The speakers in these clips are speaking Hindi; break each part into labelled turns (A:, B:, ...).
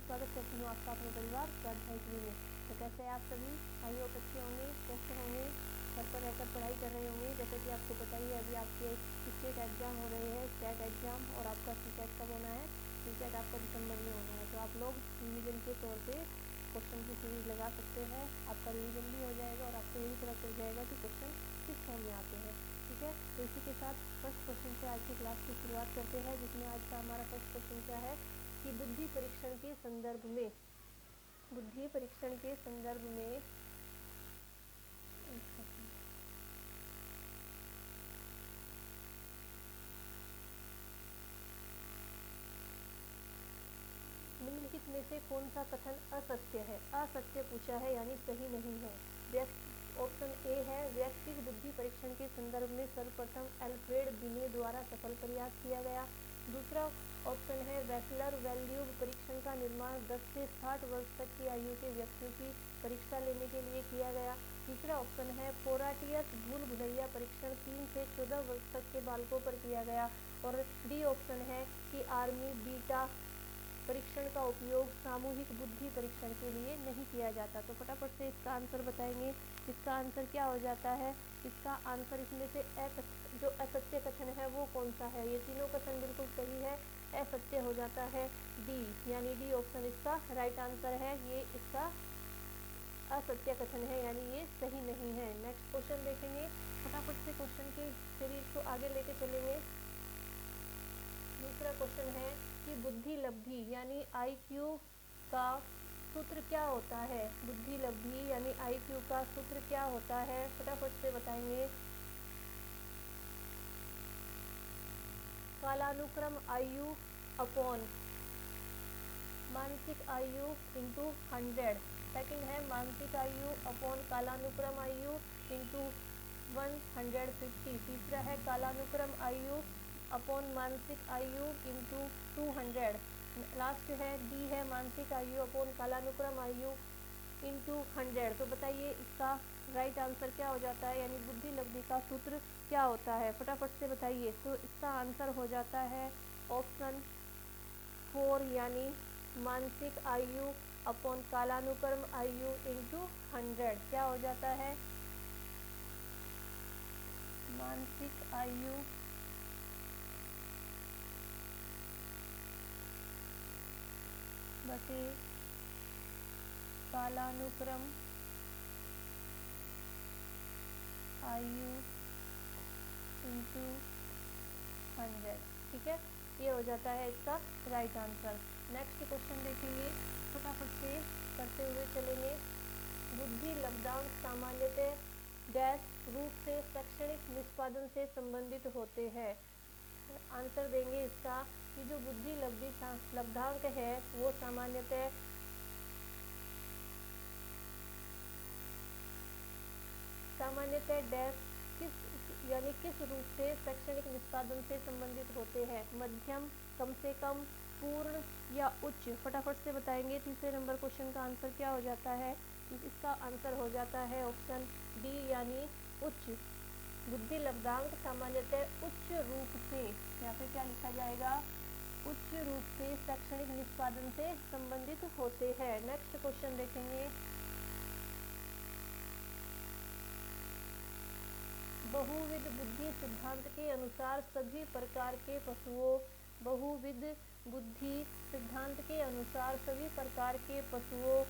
A: स्वागत करती हूँ आपका अपने परिवार स्वाध्याय के लिए। तो कैसे हैं आप सभी? आई होप अच्छे होंगे, स्वस्थ होंगे, घर पर रहकर पढ़ाई कर रहे होंगे। जैसे कि आपको पता ही है अभी आपके स्टेट एग्जाम हो रहे हैं, स्टेट एग्जाम, और आपका सीटेट कब होना है? सीटेट आपका दिसंबर में होना है। तो आप लोग रिवीजन के तौर पे क्वेश्चन की सीरीज लगा सकते हैं। आपका रिवीजन भी हो जाएगा और आपको ये भी पता चल जाएगा कि क्वेश्चन किस फॉर्म में आते हैं। ठीक है, तो इसी के साथ फर्स्ट क्वेश्चन से आज की क्लास की शुरुआत करते हैं, जिसमें आज का हमारा फर्स्ट क्वेश्चन क्या है कि बुद्धि परीक्षण के संदर्भ में, बुद्धि परीक्षण के संदर्भ में निम्नलिखित में से कौन सा कथन असत्य है? असत्य पूछा है यानी सही नहीं है। ऑप्शन ए है व्यक्तिगत बुद्धि परीक्षण के संदर्भ में सर्वप्रथम एल्फ्रेड बिने द्वारा सफल प्रयास किया गया। दूसरा ऑप्शन है वेसलर वैल्यूब परीक्षण का निर्माण 10 से 60 वर्ष तक की आयु के व्यक्तियों की परीक्षा लेने के लिए किया गया। तीसरा ऑप्शन है पोराटियस भूल भुलैया परीक्षण 3 से 14 वर्ष तक के बालकों पर किया गया। और डी ऑप्शन है कि आर्मी बीटा परीक्षण का उपयोग सामूहिक बुद्धि परीक्षण के लिए नहीं किया जाता। तो फटाफट से इसका आंसर बताएंगे। इसका आंसर क्या हो जाता है? इसका आंसर इसमें से जो असत्य कथन है वो कौन सा है? ये तीनों कथन बिल्कुल सही है, असत्य हो जाता है डी, यानी डी ऑप्शन इसका राइट आंसर है। ये इसका असत्य कथन है यानी ये सही नहीं है। नेक्स्ट क्वेश्चन देखेंगे, फटाफट से क्वेश्चन की सीरीज को आगे लेके चलेंगे। दूसरा क्वेश्चन है कि बुद्धि लब्धि यानी IQ का सूत्र क्या होता है? बुद्धि लब्धि यानी IQ का सूत्र क्या होता है? फटाफट से बताएंगे। कालानुक्रम आयु अपॉन मानसिक आयु इंटू 100। सेकंड है मानसिक आयु अपॉन कालानुक्रम आयु इंटू 150। तीसरा है कालानुक्रम आयु अपॉन मानसिक आयु इंटू 200। लास्ट है डी है मानसिक आयु अपॉन कालानुक्रम आयु इंटू 100। तो बताइए इसका राइट आंसर क्या हो जाता है, यानी बुद्धि लब्धि का सूत्र क्या होता है? फटाफट से बताइए। तो इसका आंसर हो जाता है ऑप्शन 4 यानी मानसिक आयु अपॉन कालानुक्रम आयु इंटू 100। क्या हो जाता है? मानसिक आयु बटे कालानुक्रम आयु इंटू 100। ठीक है, ये हो जाता है इसका राइट आंसर। नेक्स्ट क्वेश्चन देखेंगे, फटाफट से करते हुए चलेंगे। बुद्धि लब्धांक सामान्यतः डैश रूप से शैक्षणिक निष्पादन से संबंधित होते हैं। आंसर देंगे इसका कि जो बुद्धि लब्धांक है वो सामान्यतः डैश किस रूप से शैक्षणिक निष्पादन से संबंधित होते हैं? मध्यम, कम से कम, पूर्ण या उच्च? फटाफट से बताएंगे। तीसरे नंबर क्वेश्चन का आंसर क्या हो जाता है? इसका आंसर हो जाता है ऑप्शन डी यानी उच्च। बुद्धि लब्धांक सामान्यतः उच्च रूप से, यहाँ पे क्या लिखा जाएगा? उच्च रूप से शैक्षणिक निष्पादन से संबंधित होते हैं। नेक्स्ट क्वेश्चन देखेंगे। बहुविध बुद्धि सिद्धांत के अनुसार सभी प्रकार के पशुओं, बहुविध बुद्धि सिद्धांत के अनुसार सभी प्रकार के पशुओं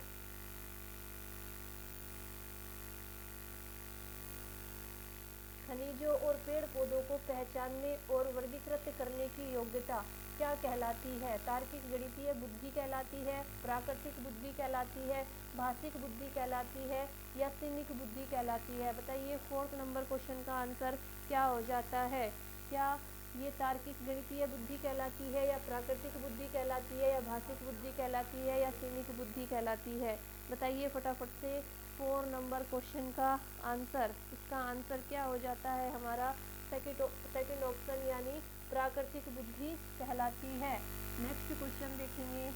A: खनिजों और पेड़ पौधों को पहचानने और वर्गीकृत करने की योग्यता क्या कहलाती है? तार्किक गणितीय बुद्धि कहलाती है, प्राकृतिक बुद्धि कहलाती है, भाषिक बुद्धि कहलाती है या सीमित बुद्धि कहलाती है? बताइए फोर्थ नंबर क्वेश्चन का आंसर क्या हो जाता है? क्या ये तार्किक गणितीय बुद्धि कहलाती है या प्राकृतिक बुद्धि कहलाती है या भाषिक बुद्धि कहलाती है या सीमित बुद्धि कहलाती है? बताइए फटाफट से 4 नंबर क्वेश्चन का आंसर। इसका आंसर क्या हो जाता है हमारा? सेकंड ऑप्शन यानी प्राकृतिक बुद्धि कहलाती है। नेक्स्ट क्वेश्चन देखेंगे।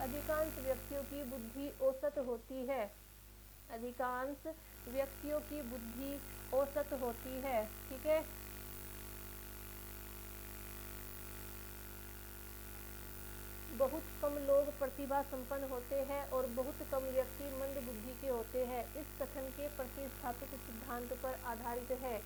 A: अधिकांश व्यक्तियों की बुद्धि औसत होती है। अधिकांश व्यक्तियों की बुद्धि औसत होती है। ठीक है, बहुत कम लोग प्रतिभा संपन्न होते हैं और बहुत कम व्यक्ति मंद बुद्धि के होते हैं। इस कथन के प्रतिस्थापित सिद्धांत पर आधारित है,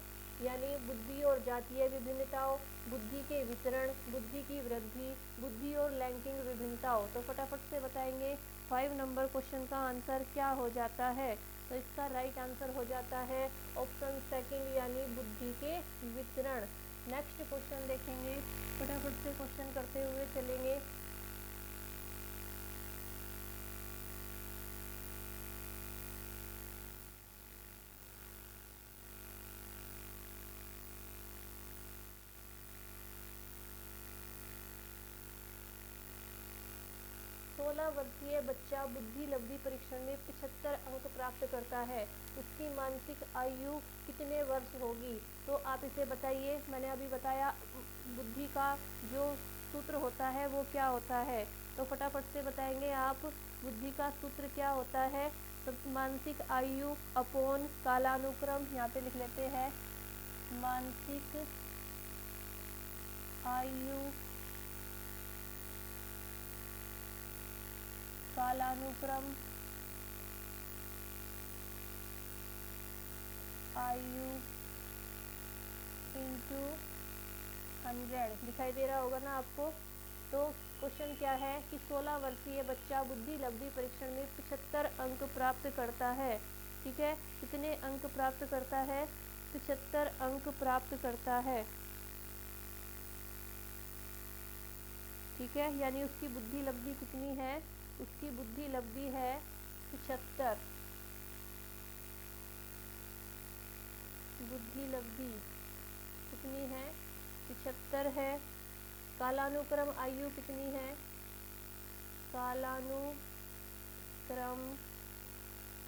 A: यानी बुद्धि और जातीय विभिन्नताओं, बुद्धि के वितरण, बुद्धि की वृद्धि, बुद्धि और लैंगिक विभिन्नताओं। तो फटाफट से बताएंगे 5 नंबर क्वेश्चन का आंसर क्या हो जाता है। तो इसका राइट आंसर हो जाता है ऑप्शन सेकंड, यानी बुद्धि के वितरण। नेक्स्ट क्वेश्चन देखेंगे, फटाफट से क्वेश्चन करते हुए चलेंगे। सोलह वर्षीय बच्चा बुद्धि लब्धि परीक्षण में 75 अंक प्राप्त करता है, उसकी मानसिक आयु कितने वर्ष होगी। तो आप इसे बताइए। मैंने अभी बताया बुद्धि का जो सूत्र होता है वो क्या होता है, तो फटाफट से बताएंगे आप। बुद्धि का सूत्र क्या होता है। तो मानसिक आयु अपॉन कालानुक्रम, यहाँ पे लिख लेते हैं मानसिक आयु कालानुक्रम आयु इंटू 100 दिखाई दे रहा होगा ना आपको। तो क्वेश्चन क्या है कि 16 वर्षीय बच्चा बुद्धि लब्धि परीक्षण में 75 अंक प्राप्त करता है। ठीक है, कितने अंक प्राप्त करता है, 75 अंक प्राप्त करता है। ठीक है, यानी उसकी बुद्धि लब्धि कितनी है, उसकी बुद्धि लब्धि है 75। बुद्धि लब्धि कितनी है, 75 है। कालानुक्रम आयु कितनी है, कालानुक्रम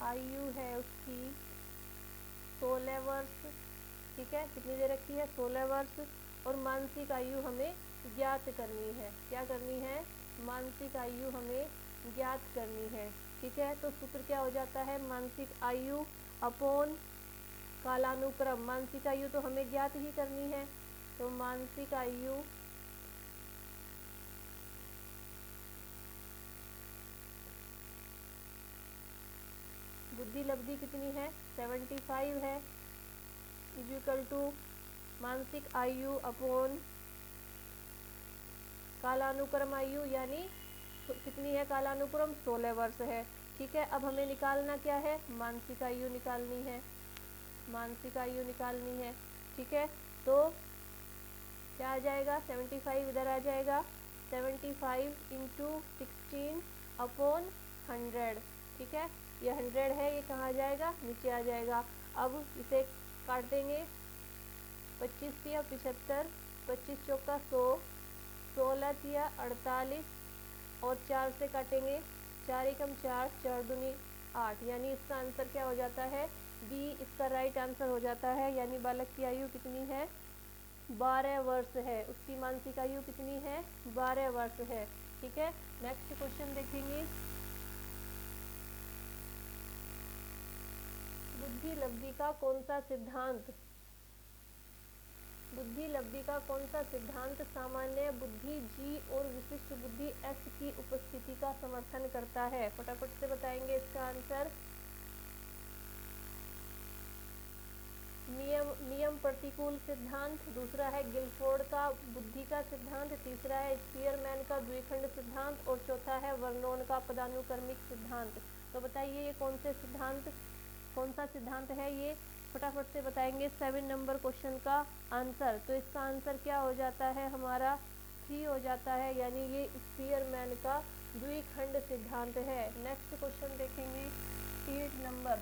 A: आयु है उसकी 16 वर्ष। ठीक है, कितनी दे रखी है, 16 वर्ष। और मानसिक आयु हमें ज्ञात करनी है। क्या करनी है, मानसिक आयु हमें ज्ञात करनी है। ठीक है, तो सूत्र क्या हो जाता है, मानसिक आयु अपॉन कालानुक्रम। मानसिक आयु तो हमें ज्ञात ही करनी है, तो मानसिक आयु बुद्धि लब्धि कितनी है, 75 है, इक्वल टू मानसिक आयु अपॉन कालानुक्रम आयु, यानी कितनी है कालानुक्रम, 16 वर्ष है। ठीक है, अब हमें निकालना क्या है, मानसिक आयु निकालनी है, मानसिक आयु निकालनी है। ठीक है, तो क्या आ जाएगा, 75 इधर आ जाएगा, 75 इंटू 16 अपॉन 100। ठीक है, ये 100 है, ये कहाँ आ जाएगा, नीचे आ जाएगा। अब इसे काट देंगे, 25 तिया 75, 25 चौका 100, 16 तिया 48 और 4 से काटेंगे, 4 एकम 4, 4 दूनी 8, यानी इसका आंसर क्या हो जाता है, बी इसका राइट आंसर हो जाता है। यानी बालक की आयु कितनी है, 12 वर्ष है, उसकी मानसिक आयु कितनी है, 12 वर्ष है। ठीक है, नेक्स्ट क्वेश्चन देखेंगे, बुद्धि लब्धि का कौन सा सिद्धांत, बुद्धि लब्धि का कौन सा सिद्धांत सामान्य बुद्धि जी और विशिष्ट बुद्धि एस की उपस्थिति का समर्थन करता है। फटाफट से बताएंगे इसका आंसर। नियम प्रतिकूल सिद्धांत, दूसरा है गिलफोर्ड का बुद्धि का सिद्धांत, तीसरा है स्पीयरमैन का द्विखंड सिद्धांत और चौथा है वर्नोन का पदानुक्रमिक सिद्धांत। तो बताइए ये कौन से सिद्धांत, कौन सा सिद्धांत है ये, फटाफट से बताएंगे 7 नंबर क्वेश्चन का आंसर। तो इसका आंसर क्या हो जाता है हमारा, 3 हो जाता है, यानी ये स्पीयरमैन का द्विखंड सिद्धांत है। नेक्स्ट क्वेश्चन देखेंगे 8 नंबर,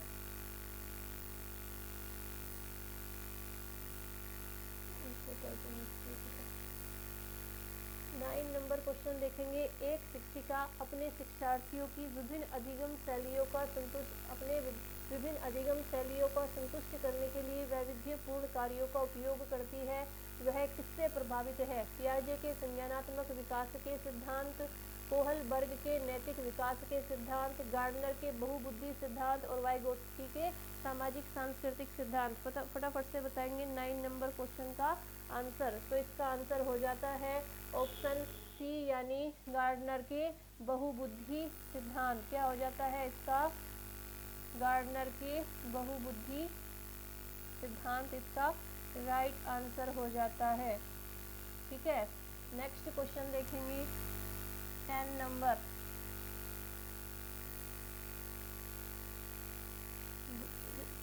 A: 9 नंबर क्वेश्चन देखेंगे। एक शिक्षिका अपने शिक्षार्थियों की विभिन्न अधिगम शैलियों का संतुष्ट करने के लिए वैविध्यपूर्ण कार्यों का उपयोग करती है। वह किससे प्रभावित है, पियाजे के संज्ञानात्मक विकास के सिद्धांत, कोहलबर्ग के नैतिक विकास के सिद्धांत, गार्डनर के बहुबुद्धि सिद्धांत और वाइगोत्स्की के सामाजिक सांस्कृतिक सिद्धांत। फटाफट से बताएंगे 9 नंबर क्वेश्चन का आंसर। तो इसका आंसर हो जाता है ऑप्शन सी, सी यानी गार्डनर के बहुबुद्धि सिद्धांत, क्या हो जाता है इसका, गार्डनर के बहुबुद्धि सिद्धांत इसका राइट आंसर हो जाता है। ठीक है, नेक्स्ट क्वेश्चन देखेंगे 10 नंबर।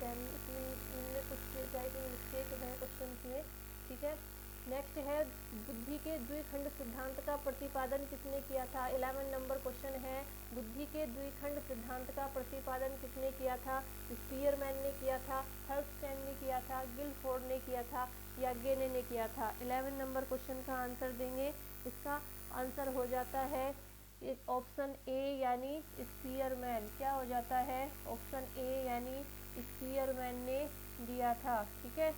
A: इनमें कुछ टाइपिंग मिस्टेक है क्वेश्चन में। ठीक है, नेक्स्ट है बुद्धि के द्विखंड सिद्धांत का प्रतिपादन किसने किया था। 11 नंबर क्वेश्चन है, बुद्धि के द्विखंड सिद्धांत का प्रतिपादन किसने किया था। स्पीयरमैन ने किया था, थर्स्टन ने किया था, गिलफोर्ड ने किया था या गेने ने किया था। 11 नंबर क्वेश्चन का आंसर देंगे, इसका आंसर हो जाता है ऑप्शन ए यानी स्पीयरमैन। क्या हो जाता है, ऑप्शन ए यानी स्पीयरमैन ने दिया था। ठीक है,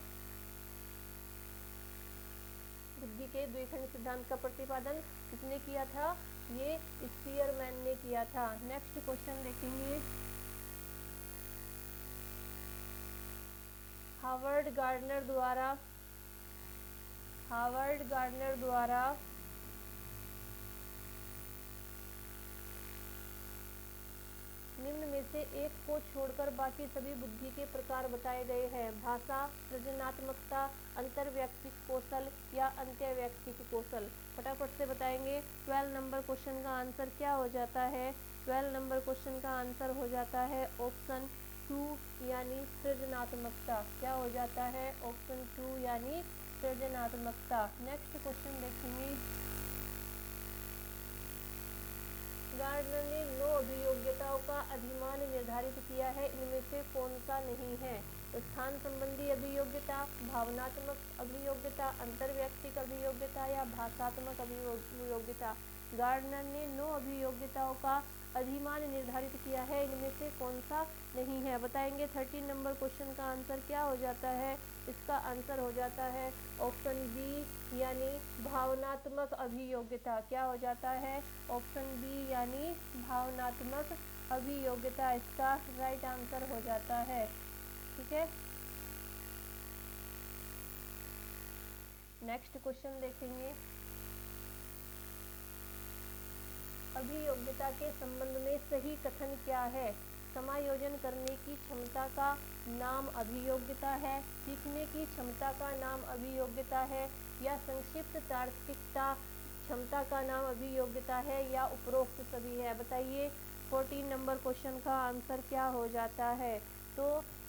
A: बुद्धि के द्विखंड सिद्धांत का प्रतिपादन किसने किया था, ये स्पीयरमैन ने किया था। नेक्स्ट क्वेश्चन देखेंगे, हावर्ड गार्डनर द्वारा निम्न में से एक को छोड़कर बाकी सभी बुद्धि के प्रकार बताए गए हैं। भाषा, सृजनात्मकता, अंतर्वैयक्तिक कौशल या अंत्यवैयक्तिक कौशल। फटाफट से बताएंगे। 12 नंबर क्वेश्चन का आंसर क्या हो जाता है, 12 नंबर क्वेश्चन का आंसर हो जाता है ऑप्शन 2 यानी सृजनात्मकता। क्या हो जाता है, ऑप्शन 2 यानी सृजनात्मकता। नेक्स्ट क्वेश्चन देखेंगे, गार्डनर ने 9 अभियोग्यताओं का अधिमान निर्धारित किया है, इनमें से कौन सा नहीं है। स्थान संबंधी अभियोग्यता, भावनात्मक अभियोग्यता, अंतर्वैयक्तिक अभियोग्यता या भाषात्मक अभियोग्यता। गार्डनर ने 9 अभियोग्यताओं का अधिमान निर्धारित किया है, इनमें से कौन सा नहीं है, बताएंगे। 13 नंबर क्वेश्चन का आंसर क्या हो जाता है, इसका आंसर हो जाता है ऑप्शन बी यानी भावनात्मक अभियोग्यता। क्या हो जाता है, ऑप्शन बी यानी भावनात्मक अभियोग्यता इसका राइट आंसर हो जाता है। ठीक है, नेक्स्ट क्वेश्चन देखेंगे, अभियोग्यता के संबंध में सही कथन क्या है। समायोजन करने की क्षमता का नाम अभियोग्यता है, सीखने की क्षमता का नाम अभियोग्यता है या संक्षिप्त तार्किकता क्षमता का नाम अभियोग्यता है या उपरोक्त सभी है, बताइए। 14 नंबर क्वेश्चन का आंसर क्या हो जाता है। तो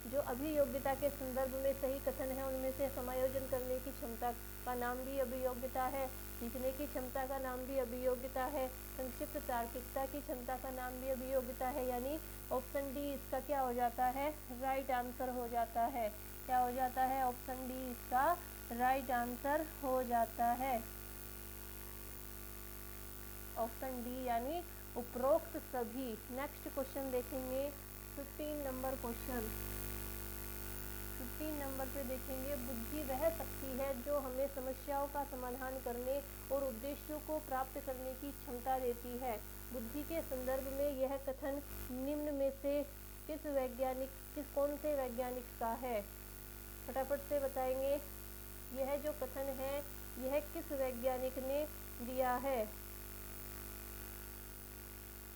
A: जो अभियोग्यता के संदर्भ में सही कथन है उनमें से समायोजन करने की क्षमता का नाम भी अभियोग्यता है, सीखने की क्षमता का नाम भी अभियोग्यता है, संक्षिप्त तार्किकता की क्षमता का नाम भी अभियोग्यता है, यानी ऑप्शन डी इसका क्या हो जाता है, राइट आंसर हो जाता है। क्या हो जाता है, ऑप्शन डी इसका राइट आंसर हो जाता है, ऑप्शन डी यानी उपरोक्त सभी। नेक्स्ट क्वेश्चन देखेंगे 15 नंबर क्वेश्चन। 15 नंबर पे देखेंगे, बुद्धि वह शक्ति है जो हमें समस्याओं का समाधान करने और उद्देश्यों को प्राप्त करने की क्षमता देती है। बुद्धि के संदर्भ में यह कथन निम्न में से कौन से वैज्ञानिक का है, फटाफट से बताएंगे। यह जो कथन है यह किस वैज्ञानिक ने दिया है।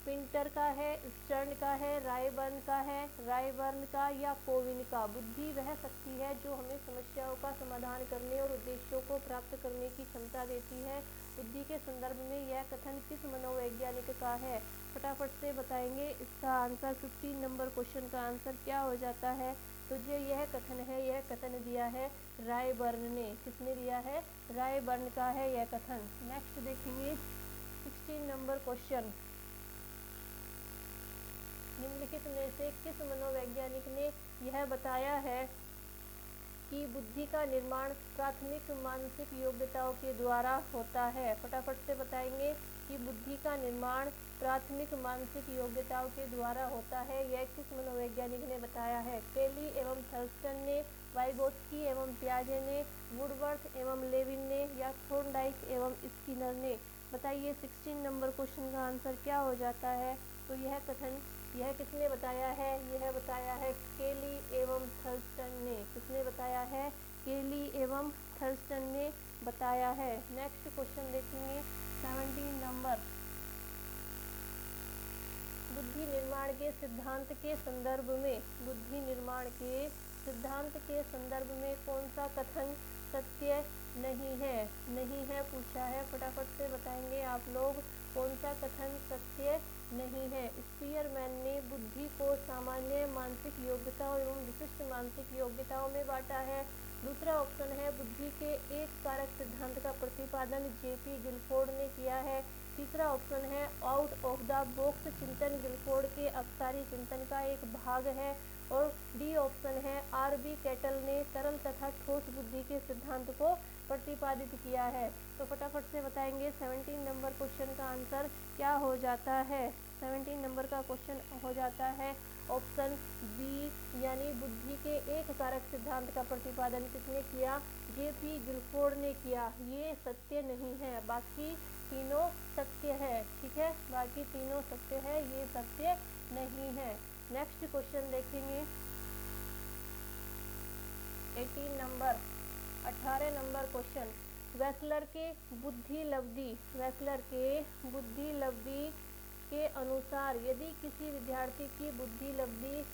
A: पिंटर का है, स्टर्न का है, रायबर्न का या कोविन का। बुद्धि वह शक्ति है जो हमें समस्याओं का समाधान करने और उद्देश्यों को प्राप्त करने की क्षमता देती है। बुद्धि के संदर्भ में यह कथन किस मनोवैज्ञानिक का है, फटाफट से बताएंगे। इसका आंसर 15 नंबर क्वेश्चन का आंसर क्या हो जाता है, तो जो यह कथन है यह कथन दिया है रायबर्न ने। किसने दिया है, रायबर्न का है यह कथन। नेक्स्ट देखेंगे 16 नंबर क्वेश्चन, निम्नलिखित में से किस मनोवैज्ञानिक ने यह बताया है कि बुद्धि का निर्माण प्राथमिक मानसिक योग्यताओं के द्वारा होता है, फटाफट से बताएंगे कि बुद्धि का निर्माण प्राथमिक मानसिक योग्यताओं के द्वारा होता है, यह किस मनोवैज्ञानिक ने बताया है। केली एवं थर्स्टन ने, वाइगोत्स्की एवं पियाजे ने, वुडवर्थ एवं लेविन ने या थॉर्नडाइक एवं स्किनर ने, बताइए। 16 नंबर क्वेश्चन का आंसर क्या हो जाता है, तो यह कथन यह किसने बताया है, यह बताया है केली एवं थर्स्टन ने। किसने बताया है, केली एवं थर्स्टन ने बताया है। नेक्स्ट क्वेश्चन देखेंगे 17 नंबर, बुद्धि निर्माण के सिद्धांत के संदर्भ में, बुद्धि निर्माण के सिद्धांत के संदर्भ में कौन सा कथन सत्य नहीं है, नहीं है पूछा है। फटाफट से बताएंगे आप लोग कौन सा कथन सत्य नहीं है। स्पीयरमैन ने बुद्धि को सामान्य मानसिक योग्यताओं एवं विशिष्ट मानसिक योग्यताओं में बांटा है। दूसरा ऑप्शन है बुद्धि के एक कारक सिद्धांत का प्रतिपादन जेपी गिलफोर्ड ने किया है। तीसरा ऑप्शन है आउट ऑफ द बॉक्स चिंतन गिलफोर्ड के अवतारी चिंतन का एक भाग है। और डी ऑप्शन है आर.बी. कैटल ने तरल तथा ठोस बुद्धि के सिद्धांत को प्रतिपादित किया है। तो फटाफट से बताएंगे 17 नंबर क्वेश्चन का आंसर क्या हो जाता है। 17 नंबर का क्वेश्चन हो जाता है ऑप्शन बी, यानी बुद्धि के एक कारक सिद्धांत का प्रतिपादन किसने किया, जेपी गिलफोर्ड ने किया। ये सत्य नहीं है, बाकी तीनों सत्य है। ठीक है, बाकी तीनों सत्य है, ये सत्य नहीं है। नेक्स्ट क्वेश्चन देखेंगे 18 नंबर, 18 नंबर क्वेश्चन, वेसलर के बुद्धि लब्धि, वेसलर के बुद्धि लब्धि के अनुसार यदि किसी विद्यार्थी की बुद्धि लब्धि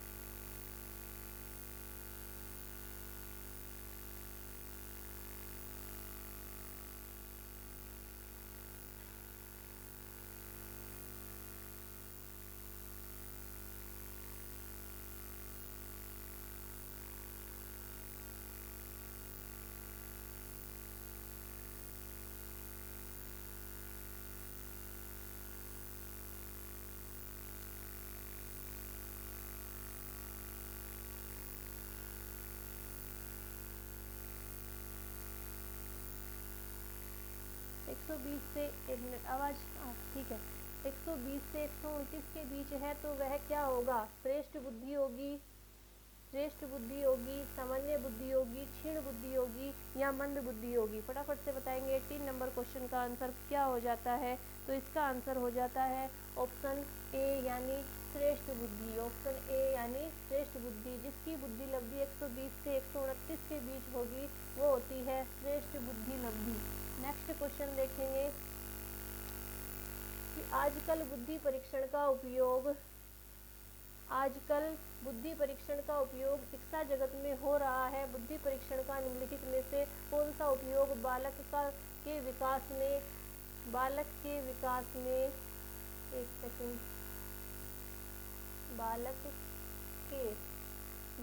A: से 1 मिनट आवाज ठीक है, 120 से 129 के बीच है तो वह क्या होगा, श्रेष्ठ बुद्धि होगी, श्रेष्ठ बुद्धि होगी, सामान्य बुद्धि होगी, क्षीण बुद्धि होगी या मंद बुद्धि होगी। फटाफट से बताएंगे 18 नंबर क्वेश्चन का आंसर क्या हो जाता है। तो इसका आंसर हो जाता है ऑप्शन ए, यानी श्रेष्ठ बुद्धि। ऑप्शन ए यानी श्रेष्ठ बुद्धि, जिसकी बुद्धि लब्धि 120 से 129 के बीच होगी वो होती है श्रेष्ठ बुद्धि लब्धि। नेक्स्ट क्वेश्चन देखेंगे कि आजकल बुद्धि परीक्षण का उपयोग, आजकल बुद्धि परीक्षण का उपयोग शिक्षा जगत में हो रहा है। बुद्धि परीक्षण का निम्नलिखित में से कौन सा उपयोग बालक के विकास में, बालक के विकास में, एक सेकंड, बालक के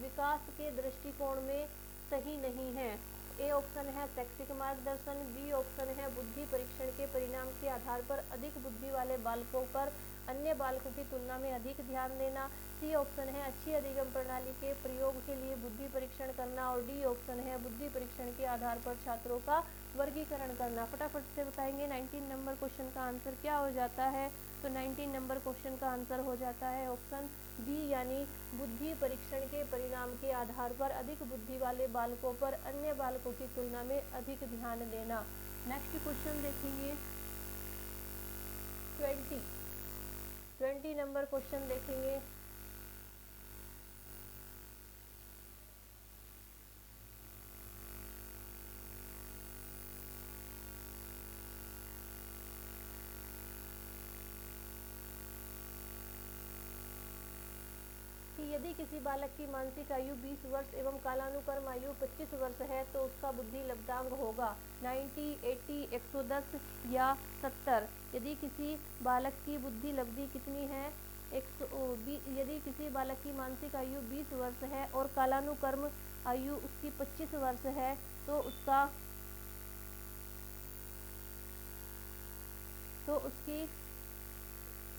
A: विकास के दृष्टिकोण में सही नहीं है। ए ऑप्शन है शैक्षिक मार्गदर्शन, बी ऑप्शन है बुद्धि परीक्षण के परिणाम के आधार पर अधिक बुद्धि वाले बालकों पर अन्य बालकों की तुलना में अधिक ध्यान देना, सी ऑप्शन है अच्छी अधिगम प्रणाली के प्रयोग के लिए बुद्धि परीक्षण करना, और डी ऑप्शन है बुद्धि परीक्षण के आधार पर छात्रों का वर्गीकरण करना। फटाफट से बताएंगे 19 नंबर क्वेश्चन का आंसर क्या हो जाता है। तो 19 नंबर क्वेश्चन का आंसर हो जाता है ऑप्शन बी, यानी बुद्धि परीक्षण के परिणाम के आधार पर अधिक बुद्धि वाले बालकों पर अन्य बालकों की तुलना में अधिक ध्यान देना। नेक्स्ट क्वेश्चन देखेंगे 20 नंबर क्वेश्चन देखेंगे। कि यदि किसी बालक की मानसिक आयु 20 वर्ष एवं कालानुक्रम आयु 25 वर्ष है तो उसका बुद्धि लब्धांक होगा 90, 80, 110 या 70। यदि किसी बालक की बुद्धि लब्धि कितनी है, यदि किसी बालक की मानसिक आयु 20 वर्ष है और कालानुक्रम आयु उसकी 25 वर्ष है तो उसकी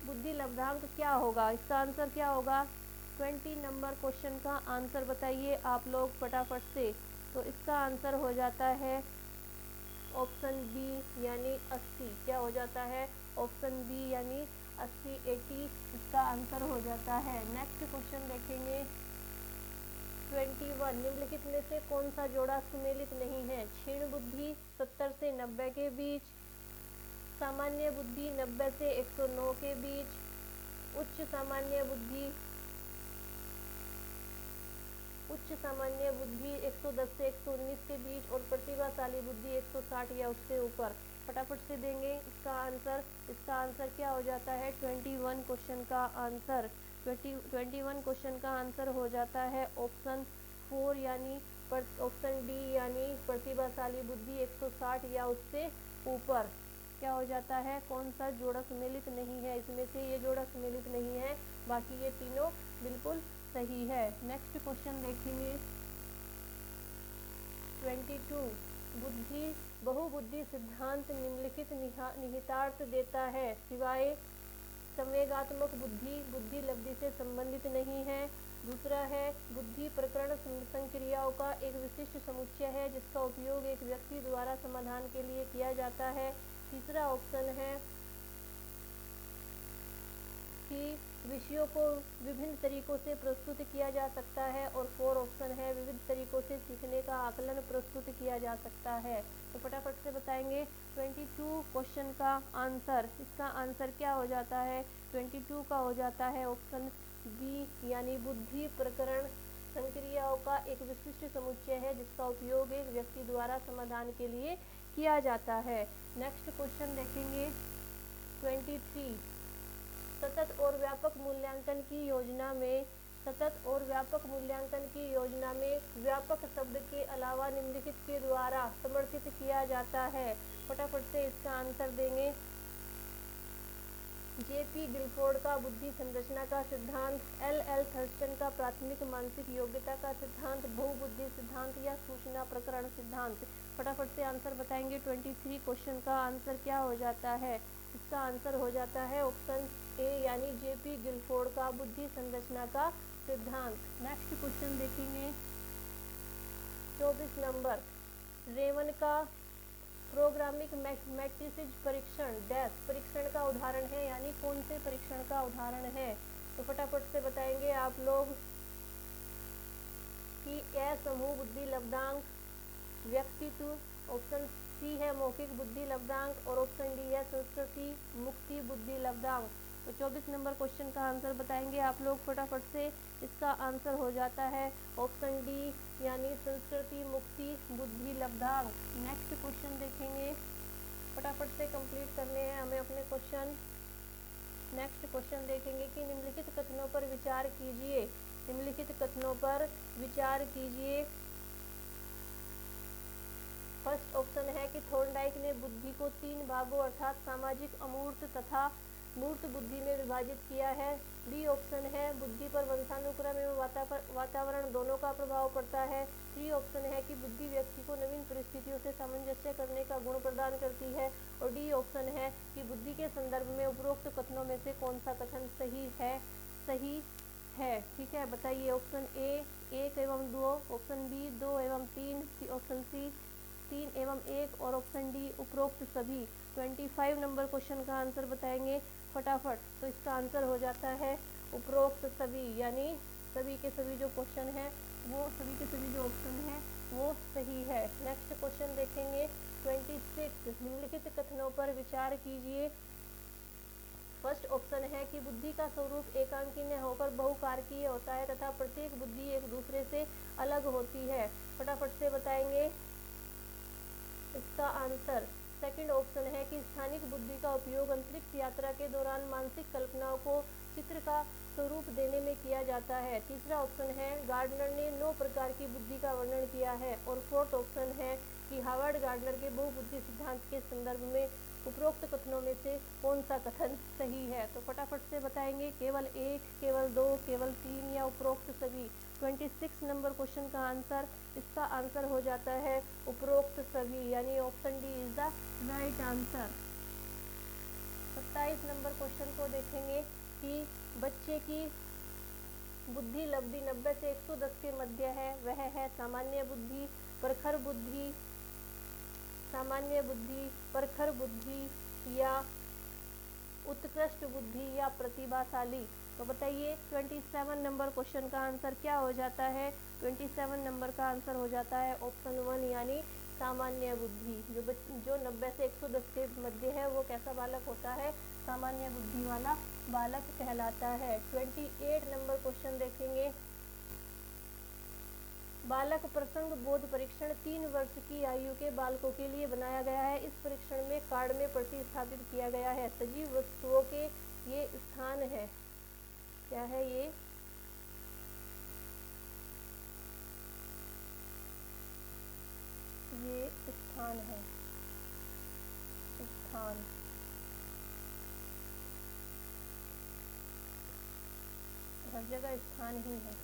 A: बुद्धि लब्धांक क्या होगा। इसका आंसर क्या होगा, 20 नंबर क्वेश्चन का आंसर बताइए आप लोग फटाफट से। तो इसका आंसर हो जाता है ऑप्शन बी, यानी 80। क्या हो जाता है, ऑप्शन बी यानी 80, 80 इसका आंसर हो जाता है। नेक्स्ट क्वेश्चन देखेंगे 21, निम्नलिखित में से कौन सा जोड़ा सुमेलित नहीं है, क्षीण बुद्धि 70 से 90 के बीच, सामान्य बुद्धि 90 से 109 के बीच, उच्च सामान्य बुद्धि उच्च सामान्य बुद्धि 110 से 119 के बीच और प्रतिभाशाली बुद्धि 160 या उससे ऊपर। फटाफट से देंगे इसका आंसर। इसका आंसर क्या हो जाता है? 21 क्वेश्चन का आंसर। 21 क्वेश्चन का आंसर हो जाता है ऑप्शन 4 यानी ऑप्शन डी यानी प्रतिभाशाली बुद्धि 160 या उससे ऊपर। क्या हो जाता है? कौन सा जोड़ा सम्मिलित नहीं है? इसमें से ये जोड़ा सम्मिलित नहीं है, बाकी ये तीनों बिल्कुल सही है। नेक्स्ट क्वेश्चन देखेंगे 22। बुद्धि बहुबुद्धि सिद्धांत निम्नलिखित निहितार्थ देता है सिवाय संवेगात्मक बुद्धि बुद्धि लब्धि से संबंधित नहीं है। दूसरा है बुद्धि प्रकरण संक्रियाओं का एक विशिष्ट समुच्चय है जिसका उपयोग एक व्यक्ति द्वारा समाधान के लिए किया जाता है। तीसरा ऑप्शन है कि विषयों को विभिन्न तरीकों से प्रस्तुत किया जा सकता है। और 4 ऑप्शन है विविध तरीकों से सीखने का आकलन प्रस्तुत किया जा सकता है। तो फटाफट से बताएंगे 22 क्वेश्चन का आंसर। इसका आंसर क्या हो जाता है? 22 का हो जाता है ऑप्शन बी यानी बुद्धि प्रकरण संक्रियाओं का एक विशिष्ट समुच्चय है जिसका उपयोग एक व्यक्ति द्वारा समाधान के लिए किया जाता है। नेक्स्ट क्वेश्चन देखेंगे 23। सतत और व्यापक मूल्यांकन की योजना में सतत और व्यापक मूल्यांकन की योजना में व्यापक शब्द के अलावा निम्नलिखित के द्वारा समर्थित किया जाता है। फटाफट से इसका आंसर देंगे। जेपी गिलफोर्ड का बुद्धि संरचना का सिद्धांत, एल थर्स्टन का प्राथमिक मानसिक योग्यता का सिद्धांत, बहुबुद्धि सिद्धांत या सूचना प्रकरण सिद्धांत। फटाफट से आंसर बताएंगे। 23 क्वेश्चन का आंसर क्या हो जाता है? इसका आंसर हो जाता है ऑप्शन ए यानी जेपी गिलफोर्ड का बुद्धि संरचना का सिद्धांत। नेक्स्ट क्वेश्चन देखेंगे 24 नंबर। रेमन का प्रोग्रामिक मैट्रिसेस परीक्षण डैश परीक्षण का उदाहरण है यानी कौन से परीक्षण का उदाहरण है? तो फटाफट से बताएंगे आप लोग कि ए समूह बुद्धि लब्धांक व्यक्तित्व, ऑप्शन सी है मौखिक बुद्धि लब्धांक और ऑप्शन डी है संस्कृति मुक्ति बुद्धि लब्धांक। तो 24 नंबर क्वेश्चन का आंसर बताएंगे आप लोग फटाफट से। इसका आंसर हो जाता है ऑप्शन डी यानी संस्कृति मुक्ति बुद्धि लब्धांक। नेक्स्ट क्वेश्चन देखेंगे। फटाफट से कंप्लीट करने हैं हमें अपने क्वेश्चन। नेक्स्ट क्वेश्चन देखेंगे कि निम्नलिखित कथनों पर विचार कीजिए। निम्नलिखित कथनों पर विचार कीजिए। फर्स्ट ऑप्शन है कि थॉर्नडाइक ने बुद्धि को 3 भागों अर्थात सामाजिक, अमूर्त तथा मूर्त बुद्धि में विभाजित किया है। डी ऑप्शन है बुद्धि पर वंशानुक्रम एवं वातावरण दोनों का प्रभाव पड़ता है। सी ऑप्शन है कि बुद्धि व्यक्ति को नवीन परिस्थितियों से सामंजस्य करने का गुण प्रदान करती है। और डी ऑप्शन है कि बुद्धि के संदर्भ में उपरोक्त कथनों में से कौन सा कथन सही है। ठीक है, बताइए। ऑप्शन ए 1 एवं 2, ऑप्शन बी 2 एवं 3, ऑप्शन सी 3 एवं 1 और ऑप्शन डी उपरोक्त सभी। 25 नंबर क्वेश्चन का आंसर बताएंगे फटाफट। तो इसका आंसर हो जाता है उपरोक्त सभी यानी सभी के सभी जो क्वेश्चन है वो सभी के सभी जो ऑप्शन है वो सही है। नेक्स्ट क्वेश्चन देखेंगे 26। निम्नलिखित कथनों पर विचार कीजिए। फर्स्ट ऑप्शन है कि बुद्धि का स्वरूप एकांकी न होकर बहुकारकीय होता है तथा प्रत्येक बुद्धि एक दूसरे से अलग होती है। फटाफट से बताएंगे इसका आंसर। सेकंड ऑप्शन है कि स्थानिक बुद्धि का उपयोग अंतरिक्ष यात्रा के दौरान मानसिक कल्पनाओं को चित्र का स्वरूप देने में किया जाता है। तीसरा ऑप्शन है गार्डनर ने 9 प्रकार की बुद्धि का वर्णन किया है। और फोर्थ ऑप्शन है कि हार्वर्ड गार्डनर के बहुबुद्धि सिद्धांत के संदर्भ में उपरोक्त कथनों में से कौन सा कथन सही है। तो फटाफट से बताएंगे केवल 1, केवल 2, केवल 3 या उपरोक्त सभी। 26 नंबर क्वेश्चन का आंसर। इसका आंसर हो जाता है उपरोक्त सभी यानी option D is the right answer. 27 number question को देखेंगे कि बच्चे की बुद्धि लब्धि 90 से 110 के मध्य है। वह है सामान्य बुद्धि, प्रखर बुद्धि, सामान्य बुद्धि, प्रखर बुद्धि या उत्कृष्ट बुद्धि या प्रतिभाशाली। तो बताइए 27 नंबर क्वेश्चन का आंसर क्या हो जाता है? 27 नंबर का आंसर हो जाता है ऑप्शन 1 यानी सामान्य बुद्धि। जो 90 से 110 के मध्य है वो कैसा बालक होता है? सामान्य बुद्धि वाला बालक कहलाता है। 28 नंबर क्वेश्चन देखेंगे बालक प्रसंग बोध परीक्षण 3 वर्ष की आयु के बालकों के लिए बनाया गया है। इस परीक्षण में कार्ड में प्रतिस्थापित किया गया है। सजीव वस्तुओं के ये स्थान है, क्या है ये स्थान है, स्थान हर जगह स्थान ही है,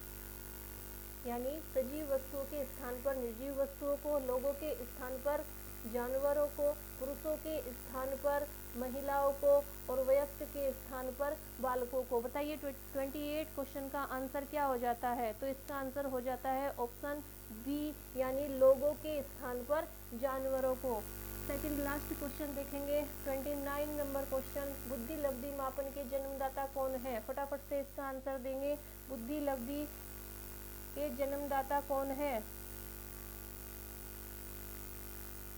A: यानी सजीव वस्तुओं के स्थान पर निर्जीव वस्तुओं को, लोगों के स्थान पर जानवरों को, पुरुषों के स्थान पर महिलाओं को और वयस्क के स्थान पर बालकों को। बताइए 28 क्वेश्चन का आंसर क्या हो जाता है? तो इसका आंसर हो जाता है ऑप्शन बी, यानी लोगों के स्थान पर जानवरों को। सेकंड लास्ट क्वेश्चन देखेंगे 29 नंबर क्वेश्चन, बुद्धि लब्धि मापन के जन्मदाता कौन है? फटाफट से इसका आंसर देंगे। बुद्धि लब्धि के जन्मदाता कौन है?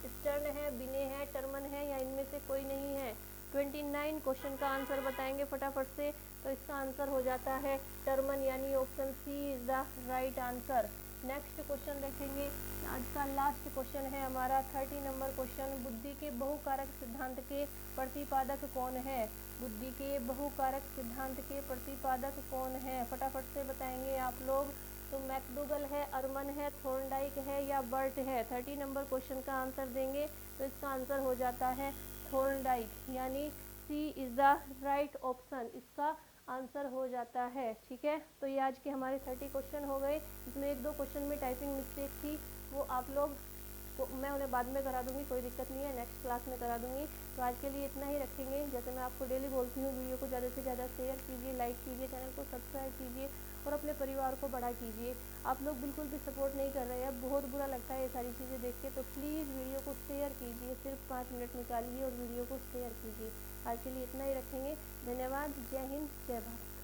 A: स्टर्न है, बिने है, टर्मन है या इनमें से कोई नहीं है? 29 क्वेश्चन का आंसर बताएंगे फटाफट से। तो इसका आंसर हो जाता है टर्मन, यानी option C is the right answer. Next question देखेंगे, आज का लास्ट क्वेश्चन है हमारा 30 नंबर क्वेश्चन, बुद्धि के बहुकारक सिद्धांत के प्रतिपादक कौन है? बुद्धि के बहुकारक सिद्धांत के प्रतिपादक कौन है? फटाफट से बताएंगे आप लोग। तो मैकडूगल है, अर्मन है, थॉर्नडाइक है या बर्ट है? 30 नंबर क्वेश्चन का आंसर देंगे तो इसका आंसर हो जाता है थॉर्नडाइक, यानी सी इज द राइट ऑप्शन, इसका आंसर हो जाता है। ठीक है, तो ये आज के हमारे 30 क्वेश्चन हो गए। इसमें 1-2 क्वेश्चन में टाइपिंग मिस्टेक थी, वो आप लोग मैं उन्हें बाद में करा दूंगी, कोई दिक्कत नहीं है, नेक्स्ट क्लास में करा दूंगी। तो आज के लिए इतना ही रखेंगे। जैसे मैं आपको डेली बोलती हूँ, वीडियो को ज़्यादा से ज़्यादा शेयर कीजिए, लाइक कीजिए, चैनल को सब्सक्राइब कीजिए और अपने परिवार को बड़ा कीजिए। आप लोग बिल्कुल भी सपोर्ट नहीं कर रहे हैं, बहुत बुरा लगता है ये सारी चीज़ें देख के। तो प्लीज़ वीडियो को शेयर कीजिए, सिर्फ 5 मिनट निकालिए और वीडियो को शेयर कीजिए। आज के लिए इतना ही रखेंगे। धन्यवाद। जय हिंद, जय भारत।